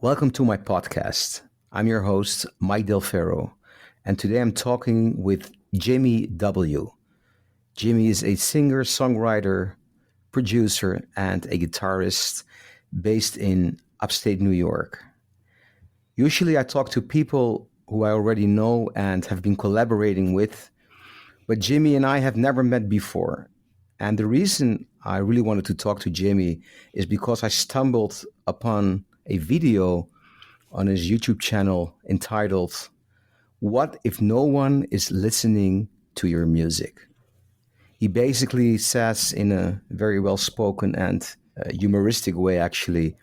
Welcome to my podcast. I'm your host, Mike Del Ferro, and today I'm talking with Jimi W. Jimi is a singer, songwriter, producer, and a guitarist based in upstate New York. Usually I talk to people who I already know and have been collaborating with, but Jimi and I have never met before. And the reason I really wanted to talk to Jimi is because I stumbled upon a video on his YouTube channel entitled, "What If No One Is Listening to Your Music?" He basically says in a very well-spoken and humoristic way, actually,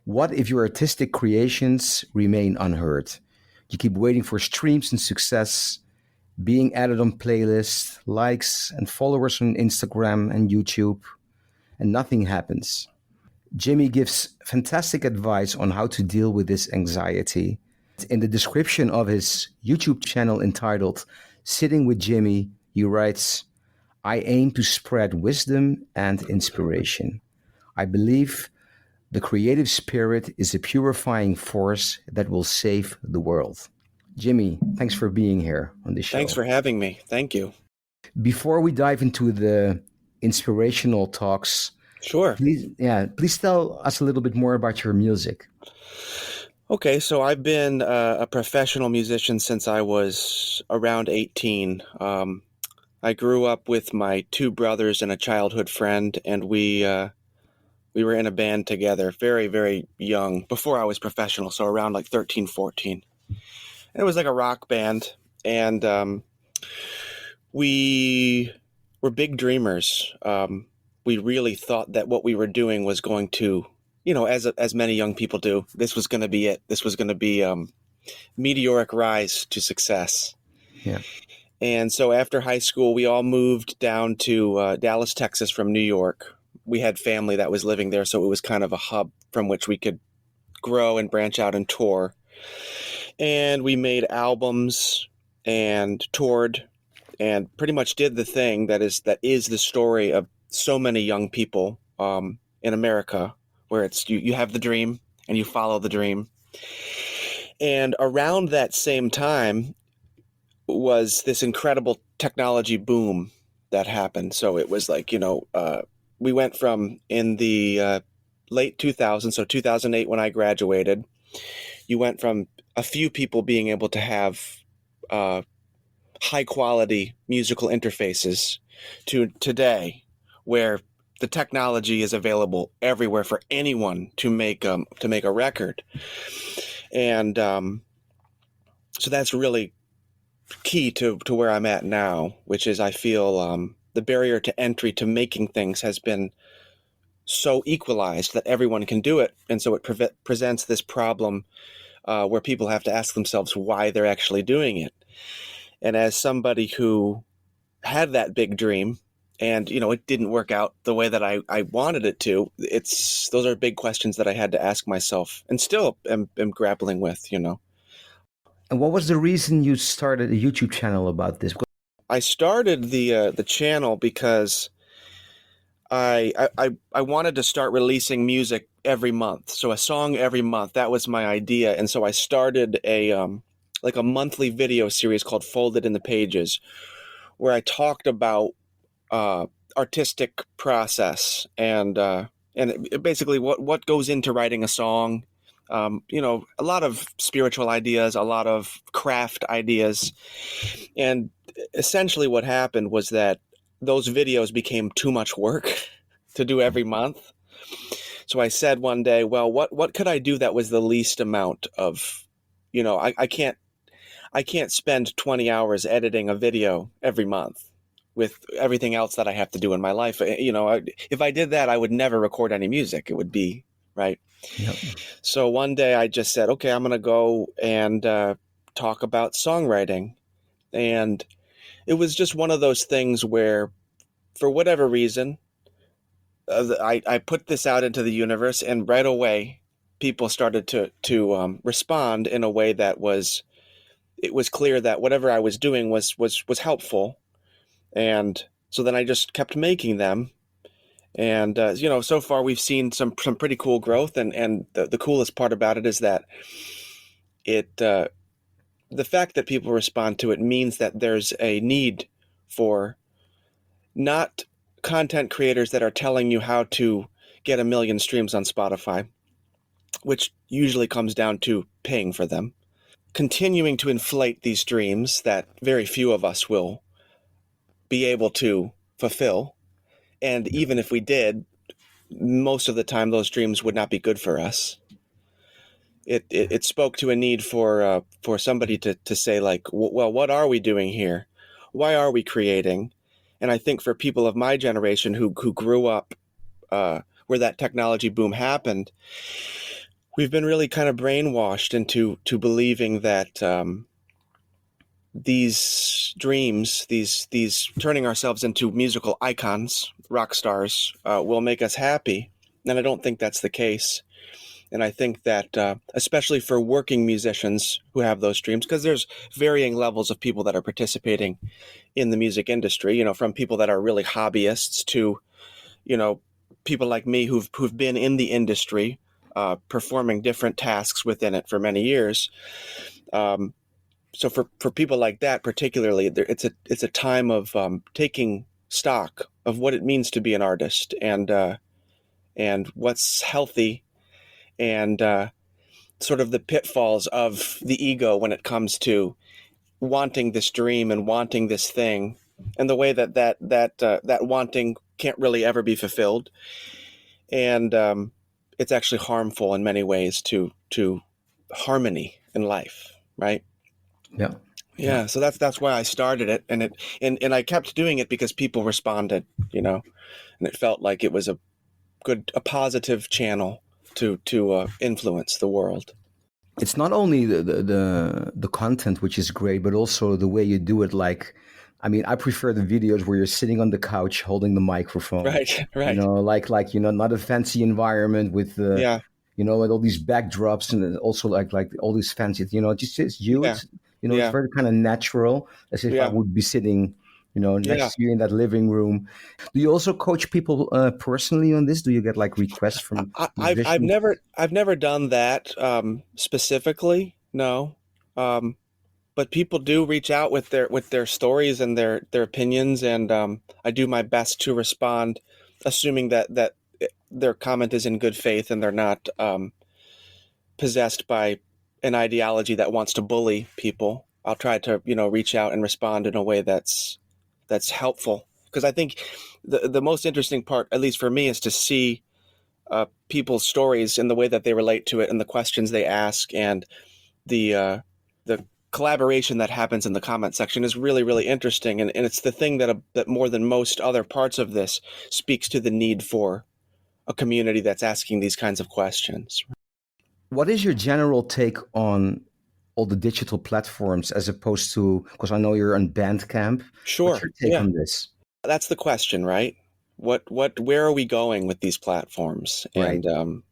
what if your artistic creations remain unheard? You keep waiting for streams and success, being added on playlists, likes and followers on Instagram and YouTube, and nothing happens. Jimi gives fantastic advice on how to deal with this anxiety. In the description of his YouTube channel entitled Sitting with Jimi, he writes, "I aim to spread wisdom and inspiration. I believe the creative spirit is a purifying force that will save the world." Jimi, thanks for being here on the show. Thanks for having me. Thank you. Before we dive into the inspirational talks, Sure. please tell us a little bit more about your music. Okay, so I've been a professional musician since I was around 18. I grew up with my two brothers and a childhood friend, and we were in a band together very, very young, before I was professional, so around like 13, 14. And it was like a rock band, and we were big dreamers. We really thought that what we were doing was going to, as many young people do, this was going to be it. This was going to be meteoric rise to success. Yeah. And so after high school, we all moved down to Dallas, Texas from New York. We had family that was living there, so it was kind of a hub from which we could grow and branch out and tour. And we made albums and toured and pretty much did the thing that is the story of so many young people in America, where it's you have the dream and you follow the dream. And around that same time was this incredible technology boom that happened. So it was like, we went from in the late 2000s, so 2008 when I graduated, you went from a few people being able to have high quality musical interfaces to today, where the technology is available everywhere for anyone to make a record. And so that's really key to where I'm at now, which is I feel the barrier to entry to making things has been so equalized that everyone can do it. And so it presents this problem where people have to ask themselves why they're actually doing it. And as somebody who had that big dream and, it didn't work out the way that I wanted it to, those are big questions that I had to ask myself and still am grappling with, And what was the reason you started a YouTube channel about this? I started the channel because I wanted to start releasing music every month. So a song every month, that was my idea. And so I started a monthly video series called Folded in the Pages, where I talked about artistic process and basically what goes into writing a song. A lot of spiritual ideas, a lot of craft ideas. And essentially what happened was that those videos became too much work to do every month. So I said one day, well, what could I do that was the least amount of, I can't spend 20 hours editing a video every month with everything else that I have to do in my life. If I did that, I would never record any music. It would be right. Yep. So one day I just said, okay, I'm going to go and talk about songwriting. And it was just one of those things where, for whatever reason, I put this out into the universe, and right away, people started to respond in a way that it was clear that whatever I was doing was helpful. And so then I just kept making them. And so far we've seen some pretty cool growth, and the coolest part about it is that the fact that people respond to it means that there's a need for not content creators that are telling you how to get 1 million streams on Spotify, which usually comes down to paying for them, continuing to inflate these dreams that very few of us will be able to fulfill. And even if we did, most of the time those dreams would not be good for us. It spoke to a need for somebody to say, like, well, what are we doing here? Why are we creating? And I think for people of my generation who grew up where that technology boom happened, we've been really kind of brainwashed into believing that these dreams, these turning ourselves into musical icons, rock stars, will make us happy. And I don't think that's the case. And I think that especially for working musicians who have those dreams, because there's varying levels of people that are participating in the music industry, from people that are really hobbyists to, people like me who've been in the industry, performing different tasks within it for many years. So for people like that, particularly, it's a time of taking stock of what it means to be an artist, and what's healthy, and sort of the pitfalls of the ego when it comes to wanting this dream and wanting this thing, and the way that wanting can't really ever be fulfilled, and it's actually harmful in many ways to harmony in life, right? Yeah. Yeah, so that's why I started it, and I kept doing it because people responded, and it felt like it was a positive channel to influence the world. It's not only the content, which is great, but also the way you do it. Like, I mean, I prefer the videos where you're sitting on the couch holding the microphone. Right, right. Not a fancy environment with Yeah, with all these backdrops, and then also like all these fancy, just you. yeah, It's yeah, very kind of natural, as if I yeah, would be sitting, yeah. next to you in that living room. Do you also coach people personally on this? Do you get like requests from I've musicians? never done that specifically. No, um, but people do reach out with their stories and their opinions, and I do my best to respond, assuming that their comment is in good faith and they're not possessed by an ideology that wants to bully people. I'll try to reach out and respond in a way that's helpful, because I think the most interesting part, at least for me, is to see people's stories and the way that they relate to it and the questions they ask, and the collaboration that happens in the comment section is really, really interesting, and it's the thing that more than most other parts of this speaks to the need for a community that's asking these kinds of questions. What is your general take on all the digital platforms as opposed to, because I know you're on Bandcamp. What's Sure. your take Yeah. on this? That's the question, right? Where are we going with these platforms? Right. And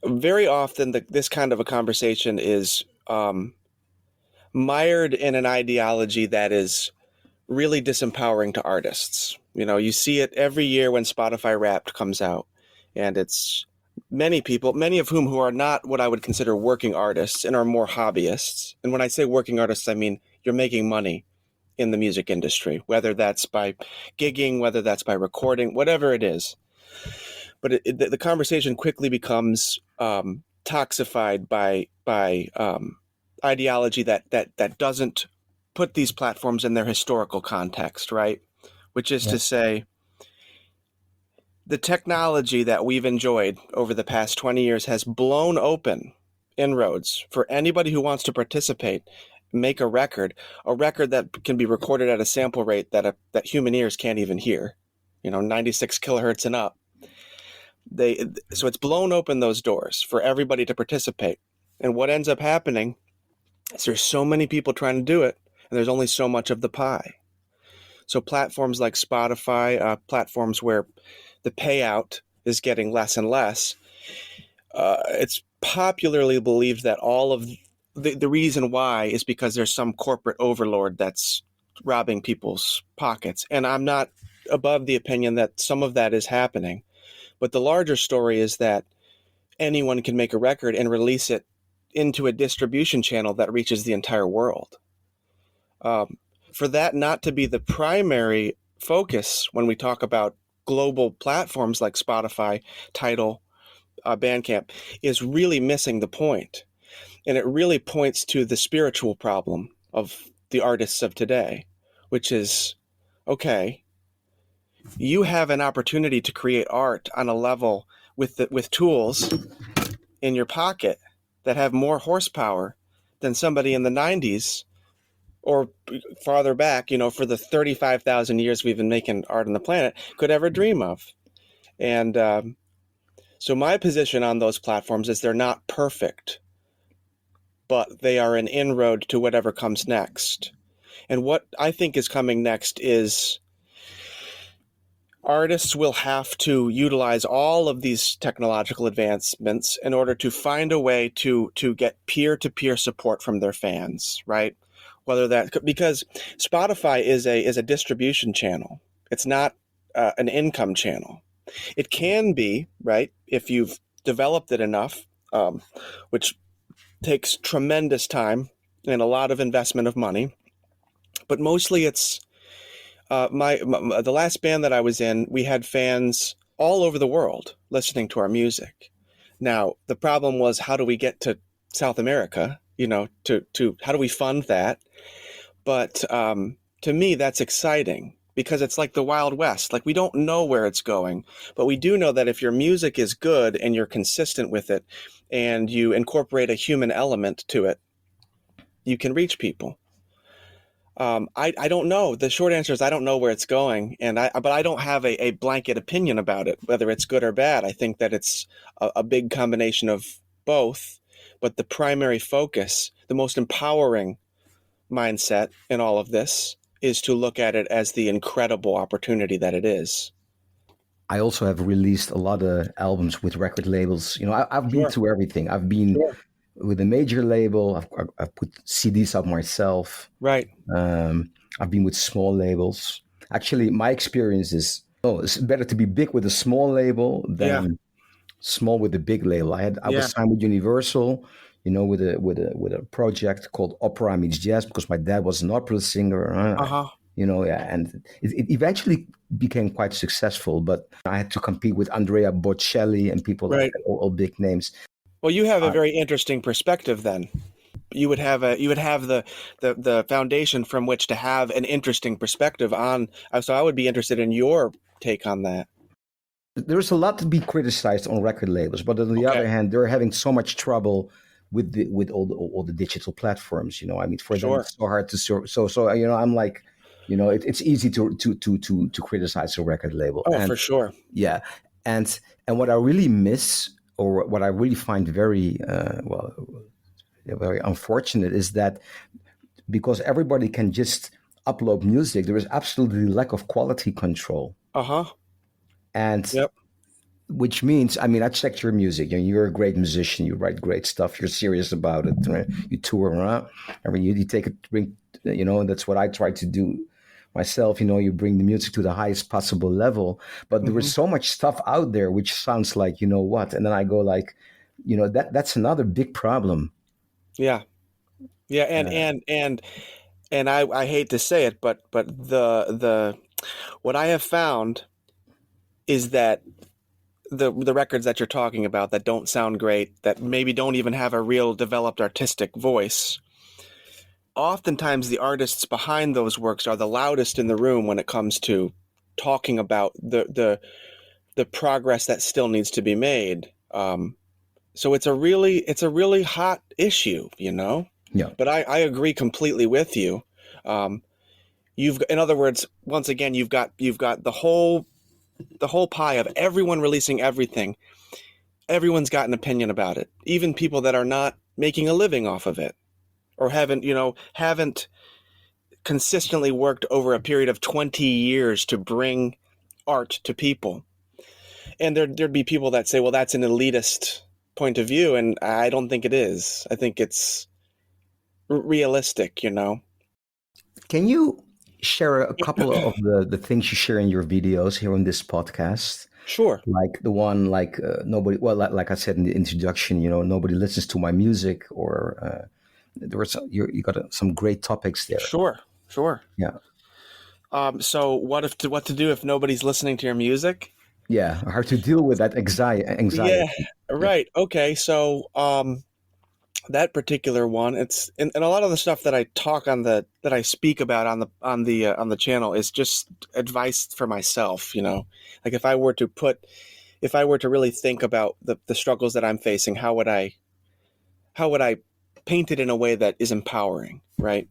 very often this kind of a conversation is mired in an ideology that is really disempowering to artists. You see it every year when Spotify Wrapped comes out, and it's many people, many of whom who are not what I would consider working artists and are more hobbyists. And when I say working artists, I mean you're making money in the music industry, whether that's by gigging, whether that's by recording, whatever it is. But the conversation quickly becomes toxified by ideology that doesn't put these platforms in their historical context, right? Which is Yeah. to say, the technology that we've enjoyed over the past 20 years has blown open inroads for anybody who wants to participate, make a record that can be recorded at a sample rate that human ears can't even hear, 96 kilohertz and up. So it's blown open those doors for everybody to participate. And what ends up happening is there's so many people trying to do it, and there's only so much of the pie. So platforms like Spotify, platforms where the payout is getting less and less, it's popularly believed that all of the reason why is because there's some corporate overlord that's robbing people's pockets. And I'm not above the opinion that some of that is happening. But the larger story is that anyone can make a record and release it into a distribution channel that reaches the entire world. For that not to be the primary focus when we talk about global platforms like Spotify, Tidal, Bandcamp, is really missing the point. And it really points to the spiritual problem of the artists of today, which is, okay, you have an opportunity to create art on a level with tools in your pocket that have more horsepower than somebody in the 90s or farther back, for the 35,000 years we've been making art on the planet could ever dream of. And so my position on those platforms is they're not perfect, but they are an inroad to whatever comes next. And what I think is coming next is artists will have to utilize all of these technological advancements in order to find a way to get peer-to-peer support from their fans, right? Because Spotify is a distribution channel. It's not an income channel. It can be, right, if you've developed it enough, which takes tremendous time and a lot of investment of money. But mostly it's the last band that I was in, we had fans all over the world listening to our music. Now, the problem was, how do we get to South America? To how do we fund that? But to me, that's exciting because it's like the Wild West. Like, we don't know where it's going, but we do know that if your music is good and you're consistent with it and you incorporate a human element to it, you can reach people. I don't know. The short answer is I don't know where it's going, but I don't have a blanket opinion about it, whether it's good or bad. I think that it's a big combination of both, but the primary focus, the most empowering mindset in all of this is to look at it as the incredible opportunity that it is. I also have released a lot of albums with record labels. I've been Sure. through everything. I've been with a major label. I've put CDs out myself. Right. I've been with small labels. Actually, my experience is, it's better to be big with a small label than small with a big label. I was signed with Universal, with a project called Opera Meets Jazz because my dad was an opera singer. And it eventually became quite successul. But I had to compete with Andrea Bocelli and people like that, all big names. Well, you have a very interesting perspective then. You would have the foundation from which to have an interesting perspective on. So I would be interested in your take on that. There's a lot to be criticized on record labels, but on the other hand, they're having so much trouble with all the digital platforms. For them it's so hard to I'm like, it's easy to criticize a record label. For sure. Yeah, and what I really miss, or what I really find very very unfortunate, is that because everybody can just upload music, there is absolutely lack of quality control. And which means, I checked your music. You're a great musician. You write great stuff. You're serious about it. Right? You tour around. You take it, that's what I try to do myself. You bring the music to the highest possible level. But there is so much stuff out there which sounds like, what? And then I go like, that's another big problem. Yeah. And I hate to say it, but the what I have found is that the records that you're talking about that don't sound great, that maybe don't even have a real developed artistic voice, oftentimes the artists behind those works are the loudest in the room when it comes to talking about the progress that still needs to be made. So it's a really hot issue, Yeah. But I agree completely with you. In other words, once again, you've got the whole pie of everyone releasing everything. Everyone's got an opinion about it, even people that are not making a living off of it, or haven't consistently worked over a period of 20 years to bring art to people. And there'd be people that say, well, that's an elitist point of view, and I don't think it is. I think it's realistic. Can you share a couple of the things you share in your videos here on this podcast? Sure. Like the one, like nobody. Well, like I said in the introduction, nobody listens to my music, or there was you got some great topics there. Sure. Sure. Yeah, So what to do if nobody's listening to your music? yeah. How to deal with that Yeah. anxiety? Yeah, Right. Okay. So that particular one, it's and a lot of the stuff that I that I speak about on the channel is just advice for myself. Like if I were to really think about the struggles that I'm facing, how would I paint it in a way that is empowering, right?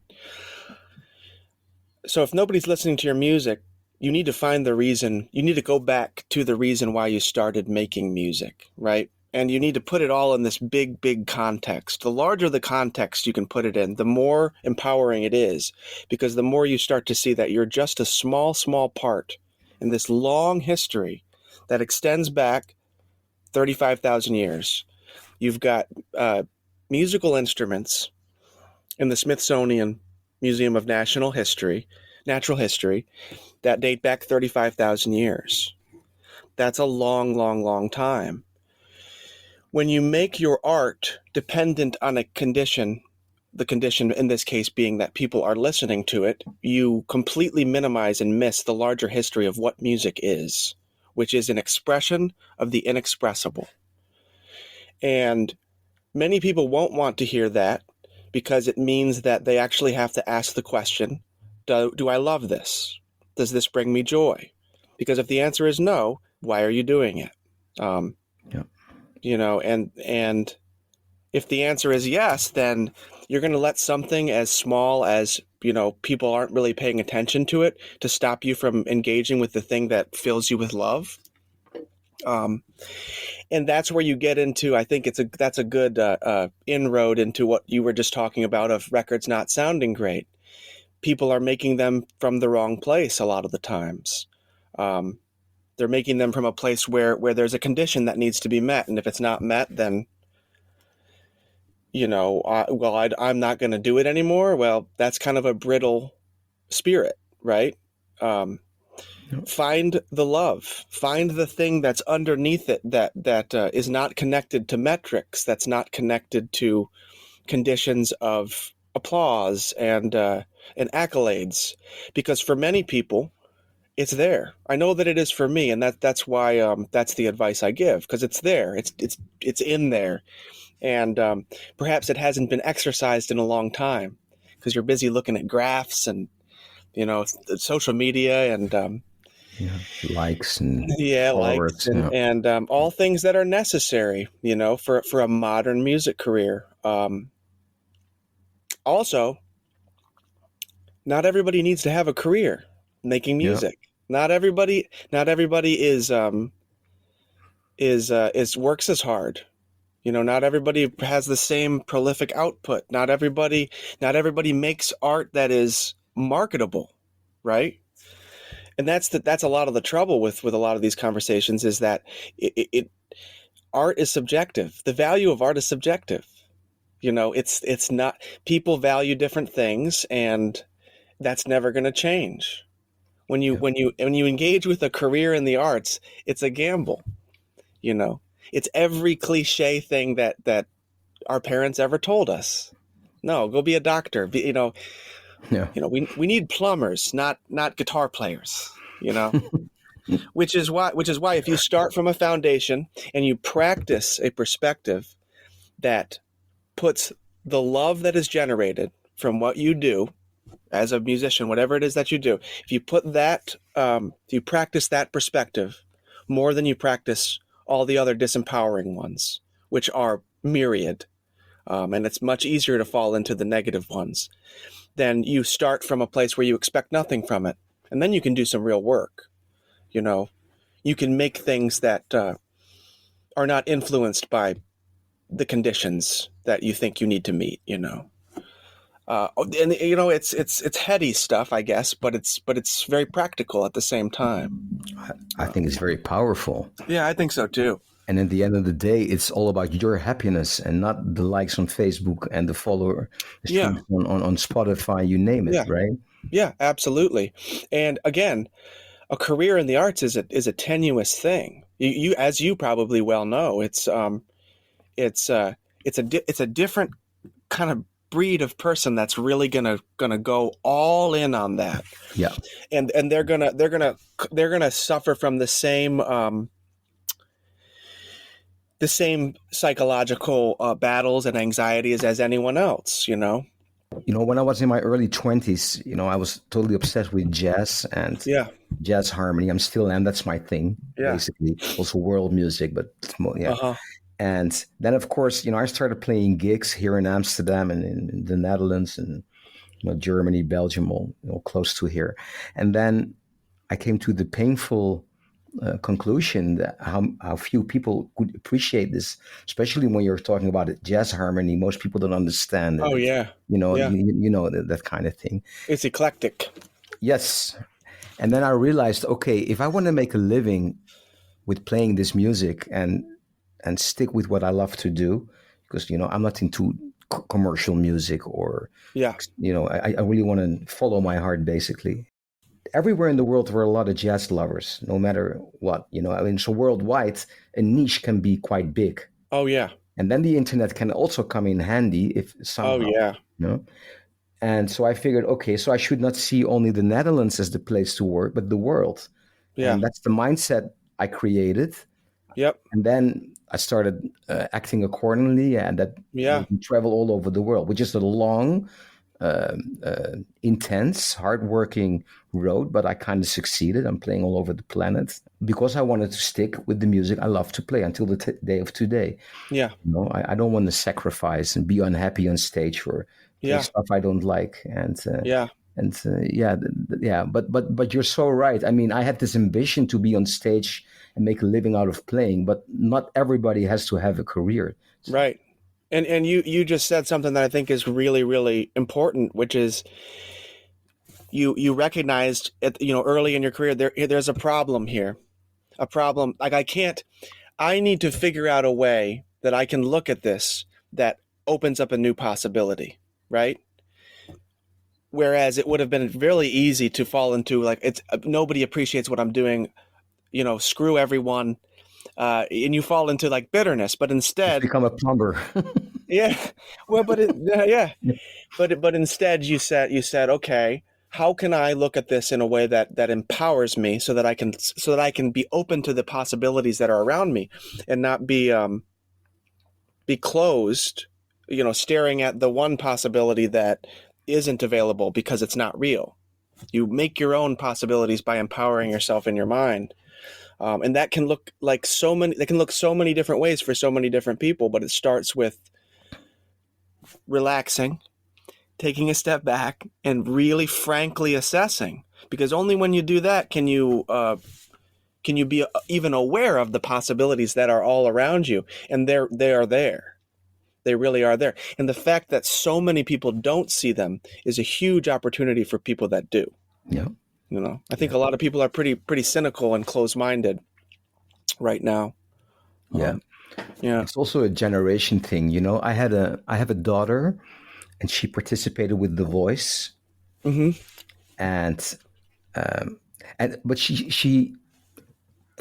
So if nobody's listening to your music, you need to find the reason. You need to go back to the reason why you started making music, right? And you need to put it all in this big, big context. The larger the context you can put it in, the more empowering it is, because the more you start to see that you're just a small, small part in this long history that extends back 35,000 years. You've got musical instruments in the Smithsonian Museum of Natural History that date back 35,000 years. That's a long, long, long time. When you make your art dependent on a condition, the condition in this case being that people are listening to it, you completely minimize and miss the larger history of what music is, which is an expression of the inexpressible. And many people won't want to hear that because it means that they actually have to ask the question, do I love this? Does this bring me joy? Because if the answer is no, why are you doing it? yeah, And if the answer is yes, then you're going to let something as small as, people aren't really paying attention to it to stop you from engaging with the thing that fills you with love. And that's where you get into, I think that's a good inroad into what you were just talking about of records not sounding great. People are making them from the wrong place a lot of the times. They're making them from a place where there's a condition that needs to be met. And if it's not met, then, I'm not going to do it anymore. Well, that's kind of a brittle spirit, right? Find the love, find the thing that's underneath it that is not connected to metrics, that's not connected to conditions of applause and accolades, because for many people it's there. I know that it is for me, and that's why that's the advice I give, because it's there, it's in there, and perhaps it hasn't been exercised in a long time because you're busy looking at graphs and social media and yeah. Likes and likes followers. Yeah, and all things that are necessary, for a modern music career. Also, not everybody needs to have a career making yeah, music. Not everybody is works as hard. Not everybody has the same prolific output. Not everybody makes art that is marketable, right? And that's a lot of the trouble with a lot of these conversations is that art is subjective. The value of art is subjective. It's not, people value different things, and that's never going to change. When you engage with a career in the arts, it's a gamble. It's every cliche thing that our parents ever told us. No, go be a doctor. yeah. We need plumbers, not guitar players. Which is why if you start from a foundation and you practice a perspective that puts the love that is generated from what you do as a musician, whatever it is that you do, if you put that, if you practice that perspective more than you practice all the other disempowering ones, which are myriad, and it's much easier to fall into the negative ones, then you start from a place where you expect nothing from it. And then you can do some real work. You can make things that are not influenced by the conditions that you think you need to meet, and it's heady stuff, I guess, but it's very practical at the same time. I think it's very powerful. Yeah, I think so too. And at the end of the day, it's all about your happiness and not the likes on Facebook and the follower Yeah. streams on Spotify, you name it, Yeah. right? Yeah, absolutely. And again, a career in the arts is a tenuous thing. You as you probably well know, it's it's a different kind of breed of person that's really gonna go all in on that, Yeah. and they're gonna suffer from the same psychological battles and anxieties as anyone else. When I was in my early 20s, I was totally obsessed with jazz and Yeah, jazz harmony. I'm still am. That's my thing, yeah, basically. Also world music, but yeah. uh-huh. And then, of course, I started playing gigs here in Amsterdam and in the Netherlands and Germany, Belgium, all close to here. And then I came to the painful conclusion that how few people could appreciate this, especially when you're talking about it, jazz harmony. Most people don't understand it. Oh yeah, You know, yeah. that kind of thing. It's eclectic. Yes. And then I realized, okay, if I want to make a living with playing this music and stick with what I love to do, because I'm not into commercial music or Yeah, I really want to follow my heart basically. Everywhere in the world there are a lot of jazz lovers, no matter what. I mean, so worldwide a niche can be quite big, oh yeah, and then the internet can also come in handy if oh somehow. yeah, you know and so I figured, okay, so I should not see only the Netherlands as the place to work, but the world. yeah, And that's the mindset I created. yep, And then I started acting accordingly, and that yeah, made me travel all over the world, which is a long, intense, hardworking road, but I kind of succeeded. I'm playing all over the planet because I wanted to stick with the music I love to play until the day of today. yeah, I don't want to sacrifice and be unhappy on stage or play yeah, stuff I don't like. yeah, Yeah, yeah. But you're so right. I mean, I had this ambition to be on stage and make a living out of playing, but not everybody has to have a career. right. And you just said something that I think is really, really important, which is you recognized early in your career there's a problem here. A problem, like I need to figure out a way that I can look at this that opens up a new possibility, right? Whereas it would have been really easy to fall into, like, it's nobody appreciates what I'm doing, screw everyone, and you fall into like bitterness. But Just instead, become a plumber. yeah, well, yeah, but instead you said, okay, how can I look at this in a way that empowers me so that I can be open to the possibilities that are around me, and not be closed, staring at the one possibility that isn't available because it's not real. You make your own possibilities by empowering yourself in your mind. And that can look like so many different ways for so many different people, but it starts with relaxing, taking a step back, and really frankly assessing. Because only when you do that can you be even aware of the possibilities that are all around you, and they are there. They really are there. And the fact that so many people don't see them is a huge opportunity for people that do. Yeah, I think yeah, a lot of people are pretty cynical and closed-minded right now. yeah. Yeah. It's also a generation thing. I have a daughter, and she participated with The Voice, Hmm. and um, but she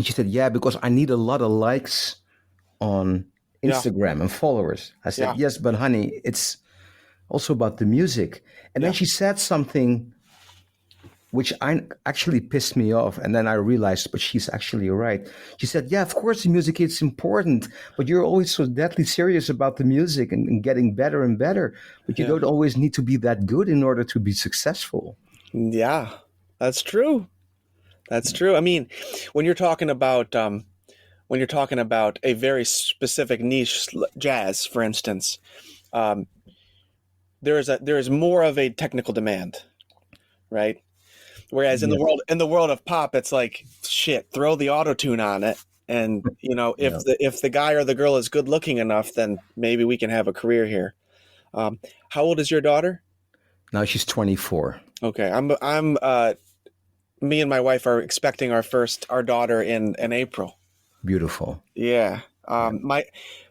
said, yeah, because I need a lot of likes on Yeah. Instagram and followers. I said, Yeah. yes, but honey, it's also about the music. And then Yeah. she said something which actually pissed me off. And then I realized, but she's actually right. She said, yeah, of course the music is important, but you're always so deadly serious about the music and getting better and better. But you Yeah. don't always need to be that good in order to be successful. Yeah. That's true. That's true. I mean, when you're talking about a very specific niche, jazz, for instance, um, there is more of a technical demand, right? Whereas in the Yeah, world of pop, it's like, shit, throw the auto tune on it, and yeah. if the guy or the girl is good looking enough, then maybe we can have a career here. How old is your daughter? Now she's 24. Okay, I'm me and my wife are expecting our daughter in April. Beautiful. Yeah. Yeah.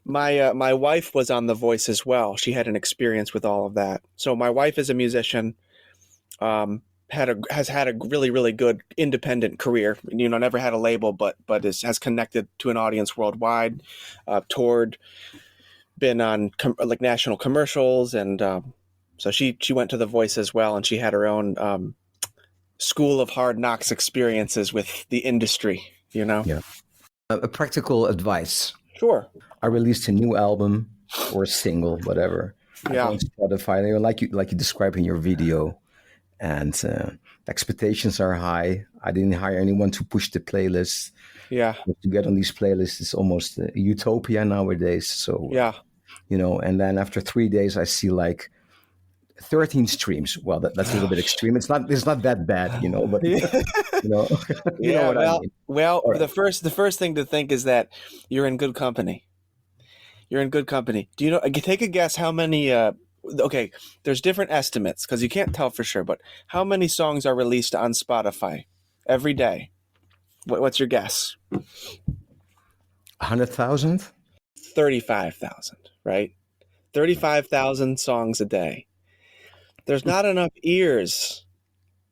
My wife was on The Voice as well. She had an experience with all of that. So my wife is a musician. has had a really, really good independent career. Never had a label, but has connected to an audience worldwide, toured, been on like national commercials, and so she went to The Voice as well, and she had her own school of hard knocks experiences with the industry. Yeah. A practical advice. Sure. I released a new album or a single, whatever. Yeah. On Spotify, they were like you described in your video, and the expectations are high. I didn't hire anyone to push the playlist. Yeah. But to get on these playlists is almost a utopia nowadays. So Yeah. And then after 3 days, I see like 13 streams. Well, that's a little bit extreme. It's not that bad, but you know, you know what I mean. Well, Right. the first thing to think is that you're in good company. You're in good company. Do you know? Take a guess how many. Okay, there's different estimates because you can't tell for sure. But how many songs are released on Spotify every day? What's your guess? 100,000. 35,000. Right? 35,000 songs a day. There's not enough ears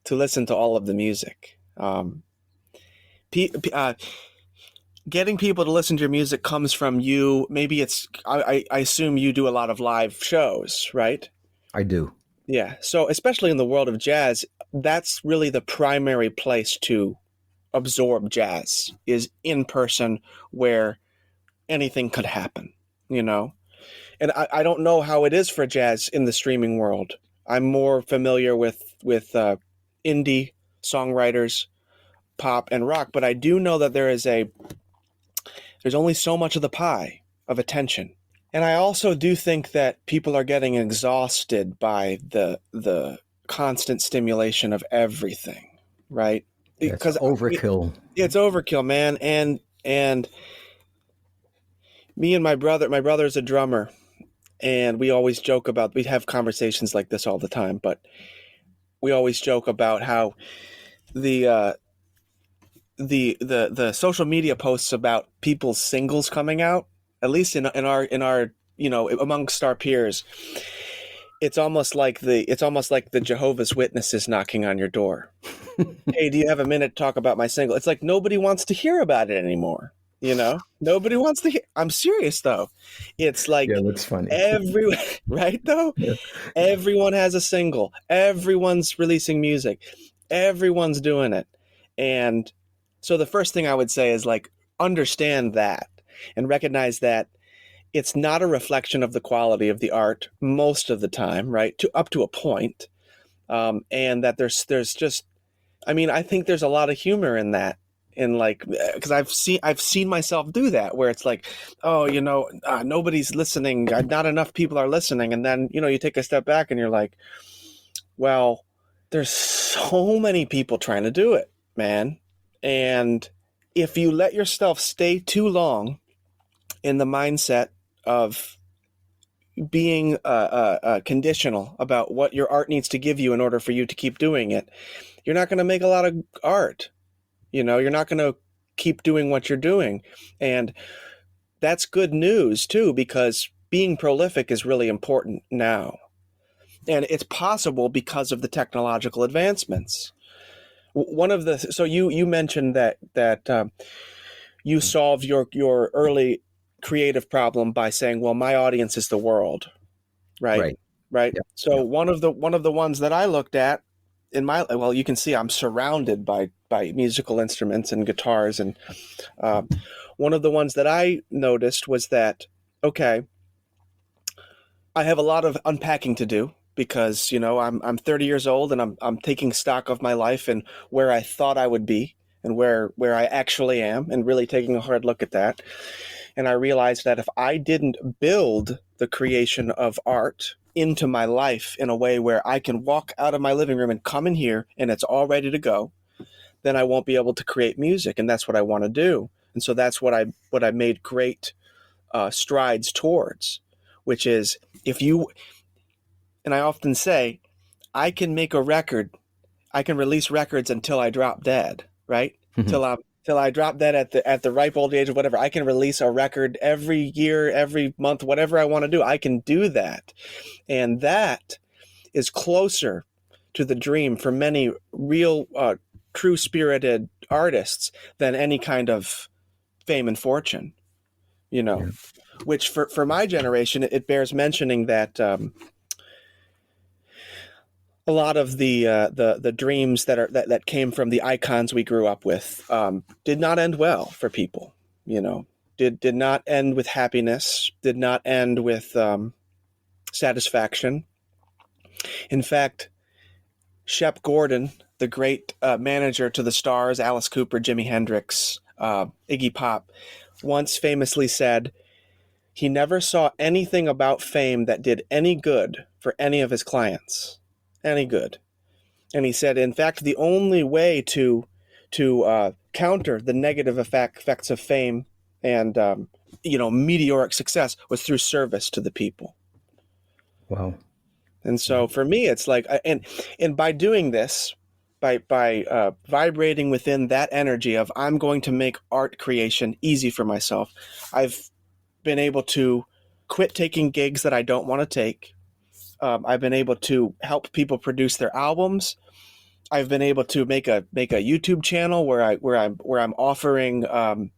to listen to all of the music. Getting people to listen to your music comes from you. Maybe it's, I assume you do a lot of live shows, right? I do. Yeah. So especially in the world of jazz, that's really the primary place to absorb jazz, is in person, where anything could happen, And I don't know how it is for jazz in the streaming world. I'm more familiar with indie songwriters, pop and rock, but I do know that there's only so much of the pie of attention. And I also do think that people are getting exhausted by the constant stimulation of everything, right? Because overkill. It's overkill, man. And me and my brother's a drummer, and we have conversations like this all the time, but we always joke about how the social media posts about people's singles coming out, at least in our amongst our peers, it's almost like the Jehovah's Witnesses knocking on your door. Hey, do you have a minute to talk about my single? It's like nobody wants to hear about it anymore. Nobody wants to hear. I'm serious though. It's like, yeah, that's funny. Right though? Yeah. Everyone has a single. Everyone's releasing music. Everyone's doing it. And so the first thing I would say is like, understand that and recognize that it's not a reflection of the quality of the art most of the time, right? Up to a point. And that there's just, I think there's a lot of humor in that. And like, because I've seen myself do that, where it's like, oh, nobody's listening. Not enough people are listening. And then, you take a step back and you're like, well, there's so many people trying to do it, man. And if you let yourself stay too long in the mindset of being conditional about what your art needs to give you in order for you to keep doing it, you're not going to make a lot of art. You're not going to keep doing what you're doing. And that's good news too, because being prolific is really important now. And it's possible because of the technological advancements. So you mentioned that you solved your early creative problem by saying, well, my audience is the world, right? Right. Yeah. So yeah. One of the ones that I looked at you can see I'm surrounded by musical instruments and guitars, and one of the ones that I noticed was that, okay, I have a lot of unpacking to do, because I'm 30 years old, and I'm taking stock of my life and where I thought I would be and where I actually am, and really taking a hard look at that. And I realized that if I didn't build the creation of art into my life in a way where I can walk out of my living room and come in here and it's all ready to go, then I won't be able to create music. And that's what I want to do. And so that's what I made great strides towards, which is, and I often say, I can make a record, I can release records until I drop dead, right? Mm-hmm. Till I drop dead at the ripe old age of whatever. I can release a record every year, every month, whatever I want to do. I can do that. And that is closer to the dream for many real, true spirited artists than any kind of fame and fortune, you know, Yeah. which for my generation, it bears mentioning that a lot of the dreams that came from the icons we grew up with did not end well for people, you know, did not end with happiness, did not end with satisfaction. In fact, Shep Gordon, the great manager to the Stars, Alice Cooper, Jimi Hendrix, Iggy Pop, once famously said he never saw anything about fame that did any good for any of his clients. Any good. And he said, in fact, the only way to counter the negative effects of fame and meteoric success was through service to the people. Wow. And so for me, it's like, and by doing this, by vibrating within that energy of I'm going to make art creation easy for myself, I've been able to quit taking gigs that I don't want to take. I've been able to help people produce their albums. I've been able to make a YouTube channel where I'm offering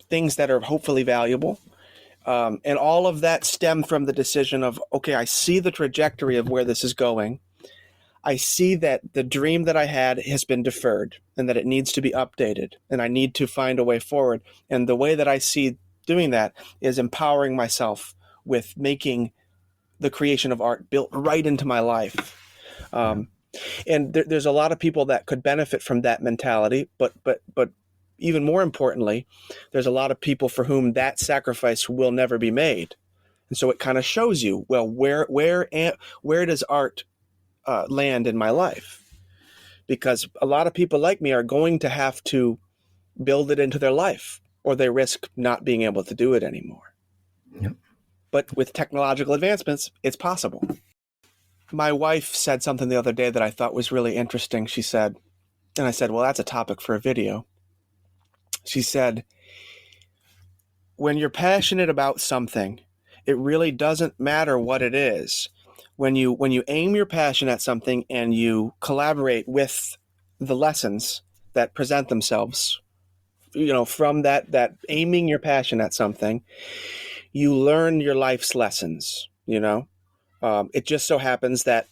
things that are hopefully valuable. And all of that stemmed from the decision of, okay, I see the trajectory of where this is going. I see that the dream that I had has been deferred and that it needs to be updated, and I need to find a way forward. And the way that I see doing that is empowering myself with making the creation of art built right into my life. And there's a lot of people that could benefit from that mentality, but even more importantly, there's a lot of people for whom that sacrifice will never be made. And so it kind of shows you, well, where does art land in my life? Because a lot of people like me are going to have to build it into their life, or they risk not being able to do it anymore. Yep. But with technological advancements, it's possible. My wife said something the other day that I thought was really interesting. She said, and I said, well, that's a topic for a video. She said, when you're passionate about something, it really doesn't matter what it is. When you aim your passion at something and you collaborate with the lessons that present themselves, from that aiming your passion at something, you learn your life's lessons, It just so happens that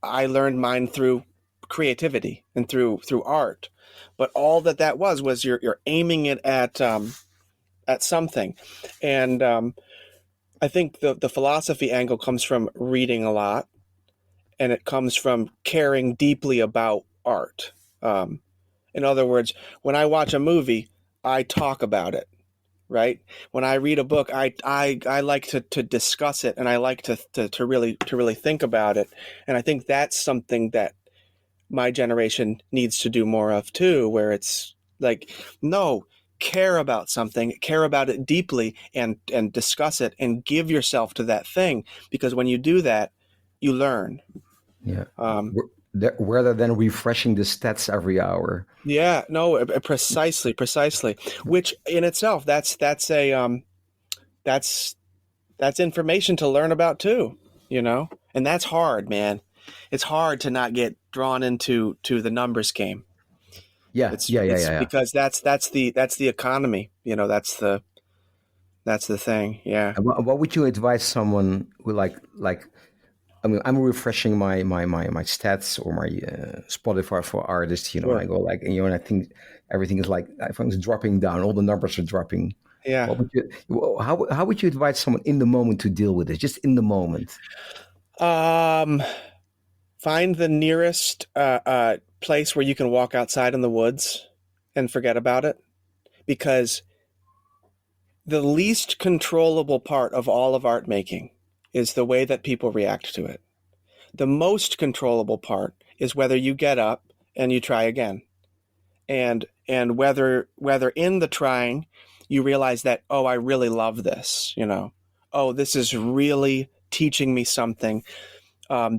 I learned mine through creativity and through art. But all that was you're aiming it at something. And I think the philosophy angle comes from reading a lot, and it comes from caring deeply about art. In other words, when I watch a movie, I talk about it, right? When I read a book, I like to discuss it, and I like to really think about it. And I think that's something that my generation needs to do more of too, where it's like, no, care about something, care about it deeply, and discuss it and give yourself to that thing. Because when you do that, you learn. Yeah. Rather than refreshing the stats every hour. Yeah, no, precisely. Which in itself, that's information to learn about too, and that's hard, man. It's hard to not get drawn into the numbers game. Yeah, It's because that's the economy, that's the thing. Yeah. And what would you advise someone who like? I mean, I'm refreshing my stats or my Spotify for artists. Sure. I go like, and I think everything is like, everything's dropping down. All the numbers are dropping. Yeah. How would you advise someone in the moment to deal with it? Just in the moment. Find the nearest place where you can walk outside in the woods and forget about it, because the least controllable part of all of art making is the way that people react to it. The most controllable part is whether you get up and you try again, and whether in the trying you realize that, oh, I really love this, oh, this is really teaching me something.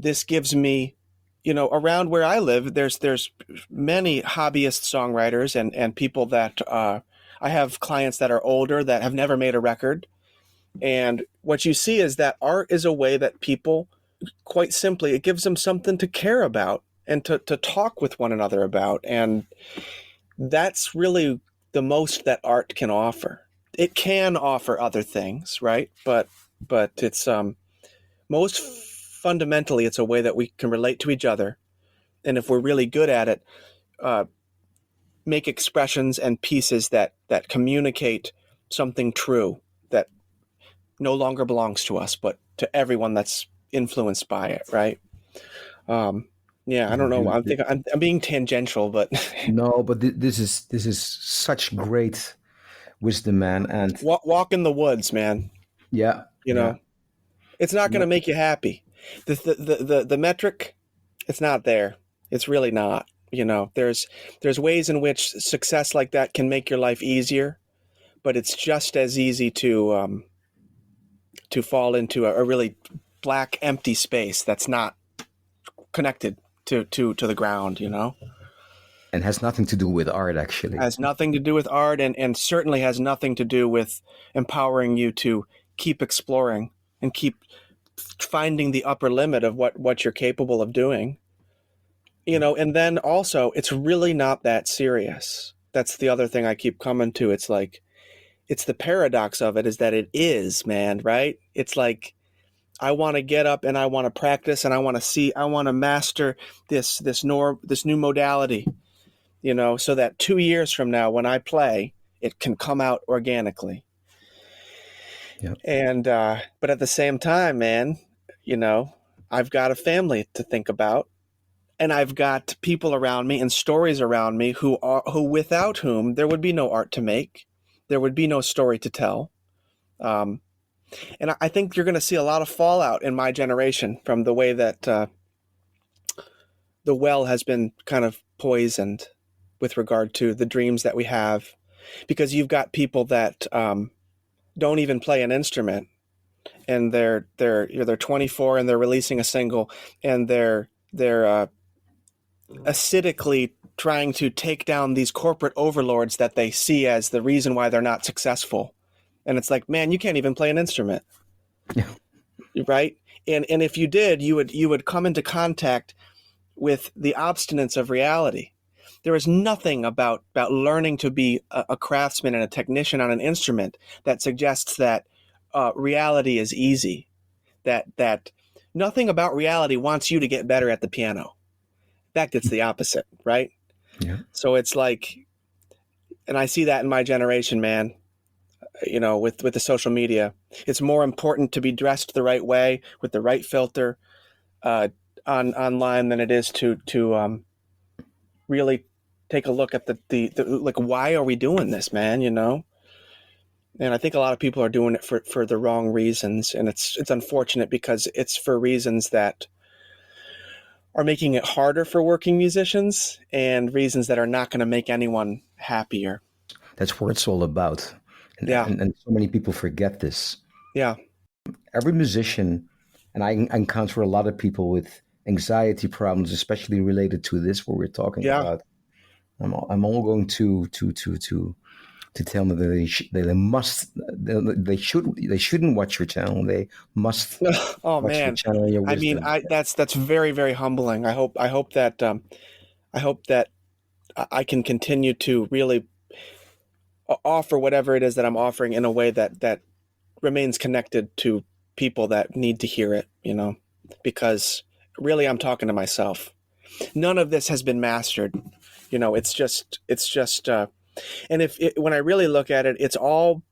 This gives me, around where I live, there's many hobbyist songwriters and people that I have clients that are older that have never made a record. And what you see is that art is a way that people quite simply, it gives them something to care about and to talk with one another about. And that's really the most that art can offer. It can offer other things, right? But it's most fundamentally, it's a way that we can relate to each other. And if we're really good at it, uh, make expressions and pieces that communicate something true that no longer belongs to us, but to everyone that's influenced by it, right? Um, yeah, I don't know. I'm being tangential, but No, but this is such great wisdom, man. And walk in the woods, man. yeah, You yeah. know, it's not going No, to make you happy. The metric, it's not there. It's really not. There's ways in which success like that can make your life easier, but it's just as easy to fall into a really black, empty space that's not connected to the ground. and has nothing to do with art, actually. Has nothing to do with art, and certainly has nothing to do with empowering you to keep exploring and keep finding the upper limit of what you're capable of doing. And then also, it's really not that serious. That's the other thing I keep coming to. It's like, it's the paradox of it is that it is, man, right? It's like, I want to get up and I want to practice and I want to master this new modality, so that 2 years from now when I play, it can come out organically. Yeah. And but at the same time, man, I've got a family to think about, and I've got people around me and stories around me who without whom there would be no art to make, there would be no story to tell. And I think you're going to see a lot of fallout in my generation from the way that the well has been kind of poisoned with regard to the dreams that we have, because you've got people that don't even play an instrument, and they're 24 and they're releasing a single, and they're acidically trying to take down these corporate overlords that they see as the reason why they're not successful. And it's like, man, you can't even play an instrument. Yeah. Right? And if you did, you would come into contact with the obstinance of reality. There is nothing about learning to be a craftsman and a technician on an instrument that suggests that reality is easy. That nothing about reality wants you to get better at the piano. In fact, it's the opposite, right? Yeah. So it's like, and I see that in my generation, man. With the social media, it's more important to be dressed the right way with the right filter online than it is to really take a look at the like, why are we doing this, man? And I think a lot of people are doing it for the wrong reasons, and it's unfortunate because it's for reasons that are making it harder for working musicians and reasons that are not going to make anyone happier. That's what it's all about. Yeah. And so many people forget this. Yeah. Every musician, and I encounter a lot of people with anxiety problems, especially related to this, what we're talking about. I'm all going to tell them that they shouldn't watch your channel. They must Oh watch man, your channel and your wisdom. I mean, that's very, very humbling. I hope that I can continue to really offer whatever it is that I'm offering in a way that remains connected to people that need to hear it, because really I'm talking to myself. None of this has been mastered. It's just and when I really look at it, it's all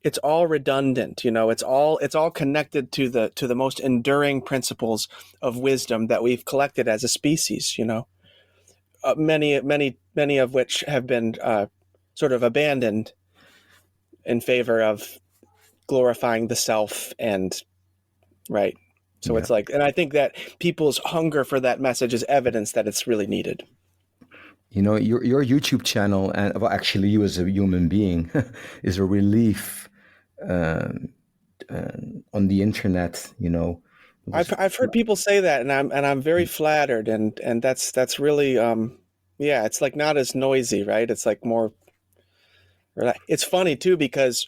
redundant. It's all connected to the most enduring principles of wisdom that we've collected as a species. Many of which have been sort of abandoned in favor of glorifying the self, and right. So Yeah. it's like, and I think that people's hunger for that message is evidence that it's really needed. Your YouTube channel, and well, actually, you as a human being, is a relief on the internet. I've heard people say that, and I'm very flattered, and that's really yeah, it's like not as noisy, right? It's like more. It's funny too because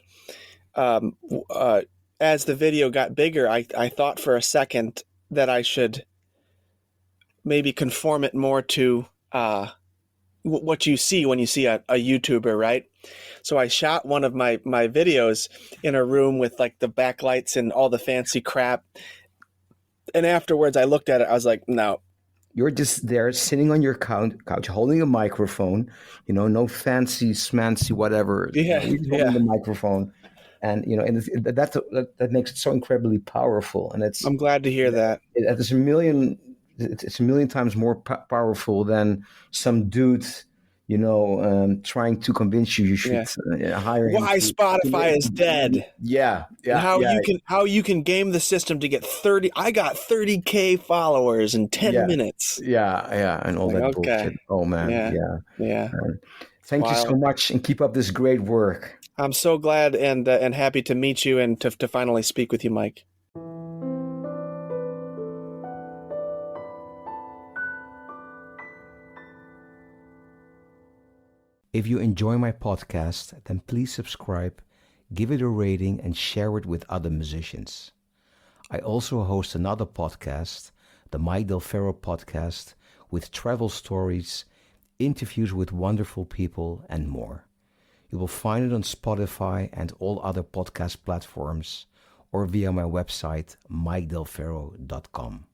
as the video got bigger, I thought for a second that I should maybe conform it more to what you see when you see a YouTuber, right? So I shot one of my videos in a room with like the backlights and all the fancy crap. And afterwards I looked at it, I was like, no. You're just there sitting on your couch holding a microphone, no fancy, smancy, whatever. Yeah, You're just holding yeah. the microphone. And, that makes it so incredibly powerful. And I'm glad to hear that. it's a million times more powerful than some dude, trying to convince you should hire him Why Spotify is dead. Yeah, And yeah, yeah. How you can game the system to get 30. I got 30K followers in 10 minutes. Yeah, and all Like, that okay. bullshit. Oh man, Yeah. Thank you so much, and keep up this great work. I'm so glad and happy to meet you and to finally speak with you, Mike. If you enjoy my podcast, then please subscribe, give it a rating, and share it with other musicians. I also host another podcast, the Ferro Podcast, with travel stories, interviews with wonderful people, and more. You will find it on Spotify and all other podcast platforms, or via my website, mikedelferro.com.